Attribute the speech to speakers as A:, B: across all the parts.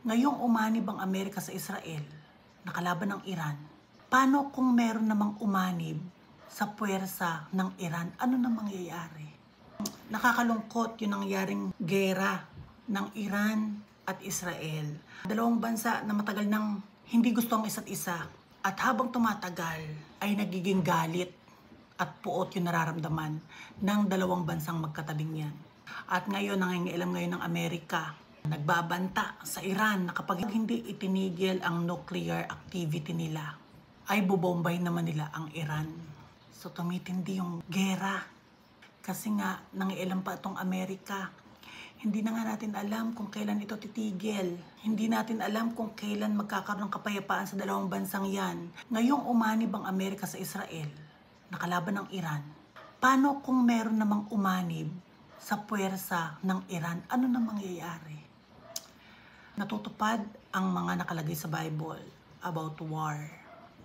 A: Ngayong umanib ang Amerika sa Israel, nakalaban ng Iran, paano kung meron namang umanib sa puwersa ng Iran? Ano na mangyayari? Nakakalungkot yung nangyaring gera ng Iran at Israel. Dalawang bansa na matagal nang hindi gusto ang isa't isa at habang tumatagal ay nagiging galit at puot yung nararamdaman ng dalawang bansang magkatabing yan. At ngayon, nangingialam ngayon ng Amerika, nagbabanta sa Iran na kapag hindi itinigil ang nuclear activity nila, ay bubombay naman nila ang Iran. So tumitindi yung gera. Kasi nga, nangialam pa itong Amerika. Hindi na nga natin alam kung kailan ito titigil. Hindi natin alam kung kailan magkakaroon ng kapayapaan sa dalawang bansang yan. Ngayong umanib ang Amerika sa Israel, nakalaban ng Iran, paano kung meron namang umanib sa puwersa ng Iran? Ano na mangyayari? Natutupad ang mga nakalagay sa Bible about war.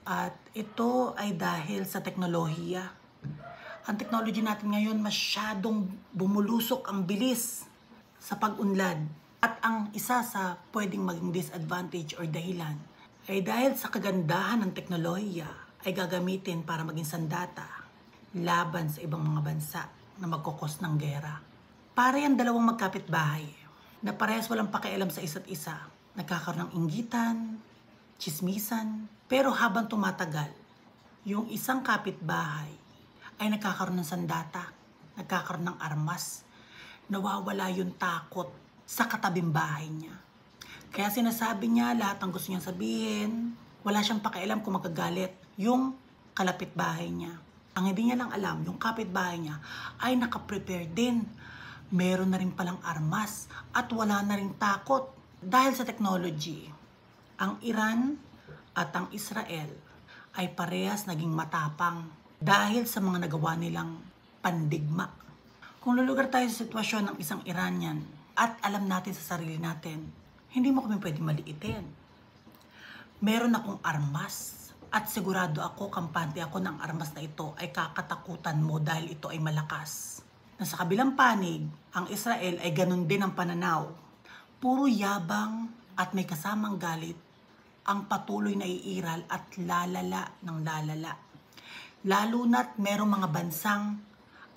A: At ito ay dahil sa teknolohiya. Ang technology natin ngayon masyadong bumulusok ang bilis sa pag-unlad. At ang isa sa pwedeng maging disadvantage or dahilan ay dahil sa kagandahan ng teknolohiya ay gagamitin para maging sandata laban sa ibang mga bansa na magkukos ng gera. Para yan dalawang magkapitbahay na parehas walang pakialam sa isa't isa. Nagkakaroon ng inggitan, tsismisan, pero habang tumatagal, yung isang kapitbahay ay nagkakaroon ng sandata, nagkakaroon ng armas, nawawala yung takot sa katabing bahay niya. Kaya sinasabi niya lahat ng gusto niyang sabihin, wala siyang pakialam kung magagalit yung kalapitbahay niya. Ang hindi niya lang alam, yung kapitbahay niya ay nakaprepare din. Meron na rin palang armas at wala na rin takot. Dahil sa technology, ang Iran at ang Israel ay parehas naging matapang dahil sa mga nagawa nilang pandigma. Kung lulugar tayo sa sitwasyon ng isang Iranian at alam natin sa sarili natin, hindi mo kami pwedeng maliitin. Meron akong armas. At sigurado ako, kampante ako ng armas na ito ay kakatakutan mo dahil ito ay malakas. Na sa kabilang panig, ang Israel ay ganun din ang pananaw. Puro yabang at may kasamang galit ang patuloy na iiral at lalala ng lalala. Lalo na't merong mga bansang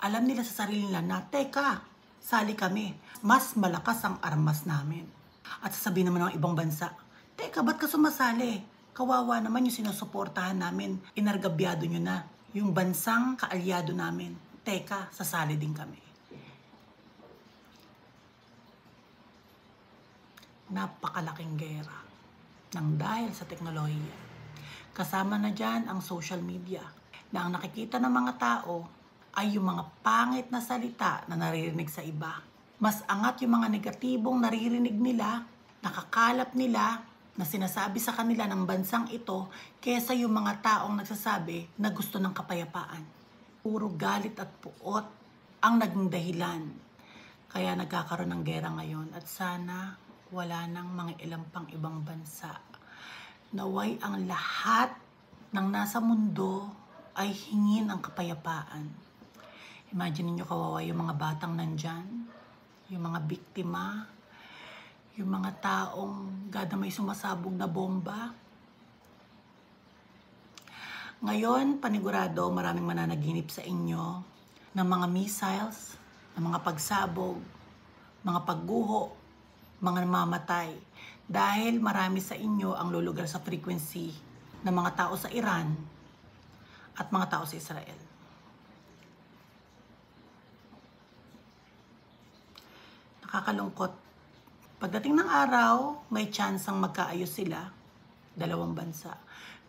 A: alam nila sa sarili nila na, teka, sali kami. Mas malakas ang armas namin. At sasabihin naman ng ibang bansa, teka, ba't ka sumasali? Kawawa naman yung sinusuportahan namin. Inargabyado nyo na yung bansang kaalyado namin. Teka, sasali din kami. Napakalaking gera nang dahil sa teknolohiya. Kasama na dyan ang social media na ang nakikita ng mga tao ay yung mga pangit na salita na naririnig sa iba. Mas angat yung mga negatibong naririnig nila, nakakalap nila, na sinasabi sa kanila ng bansang ito kaysa yung mga taong nagsasabi na gusto ng kapayapaan. Puro galit at puot ang naging dahilan. Kaya nagkakaroon ng gera ngayon at sana wala nang mga ilang pang ibang bansa. Naway ang lahat ng nasa mundo ay hingin ang kapayapaan. Imagine niyo kawawa yung mga batang nandyan, yung mga biktima, yung mga taong gada may sumasabog na bomba. Ngayon, panigurado, maraming mananaginip sa inyo ng mga missiles, ng mga pagsabog, mga pagguho, mga namamatay. Dahil marami sa inyo ang lulugar sa frequency ng mga tao sa Iran at mga tao sa Israel. Nakakalungkot. Pagdating ng araw, may tsansang magkaayos sila, dalawang bansa.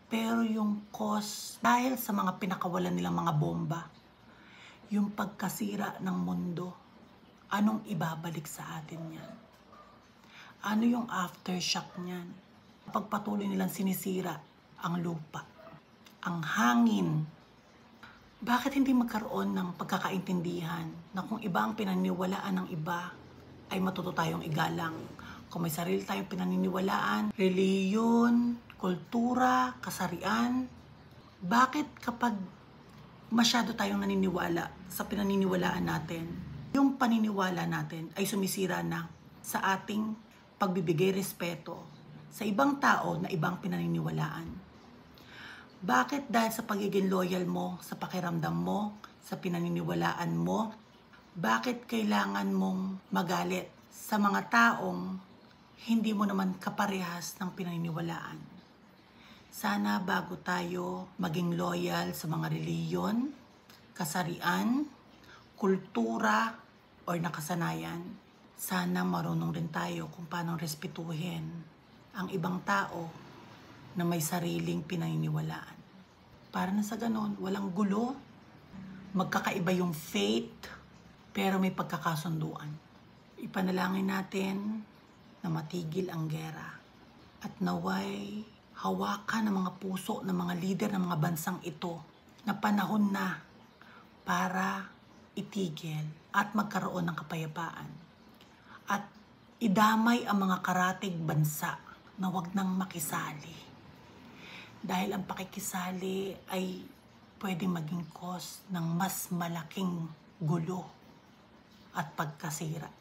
A: Pero yung cause, dahil sa mga pinakawalan nilang mga bomba, yung pagkasira ng mundo, anong ibabalik sa atin yan? Ano yung aftershock niyan? Pagpatuloy nilang sinisira ang lupa, ang hangin. Bakit hindi magkaroon ng pagkakaintindihan na kung iba ang pinaniniwalaan ng iba, ay matuto tayong igalang. Kung may sarili tayong pinaniniwalaan, reliyon, kultura, kasarian, bakit kapag masyado tayong naniniwala sa pinaniniwalaan natin, yung paniniwala natin ay sumisira na sa ating pagbibigay respeto sa ibang tao na ibang pinaniniwalaan. Bakit? Dahil sa pagiging loyal mo, sa pakiramdam mo, sa pinaniniwalaan mo, bakit kailangan mong magalit sa mga taong hindi mo naman kaparehas ng pinaniniwalaan? Sana bago tayo maging loyal sa mga reliyon, kasarian, kultura, o nakasanayan, sana marunong rin tayo kung paano respetuhin ang ibang tao na may sariling pinaniniwalaan. Para na sa ganon, walang gulo, magkakaiba yung faith, pero may pagkakasunduan. Ipanalangin natin na matigil ang gera at naway hawakan ng mga puso ng mga lider ng mga bansang ito na panahon na para itigil at magkaroon ng kapayapaan. At idamay ang mga karatig bansa na wag nang makisali. Dahil ang pakikisali ay pwedeng maging cause ng mas malaking gulo at pagkasira.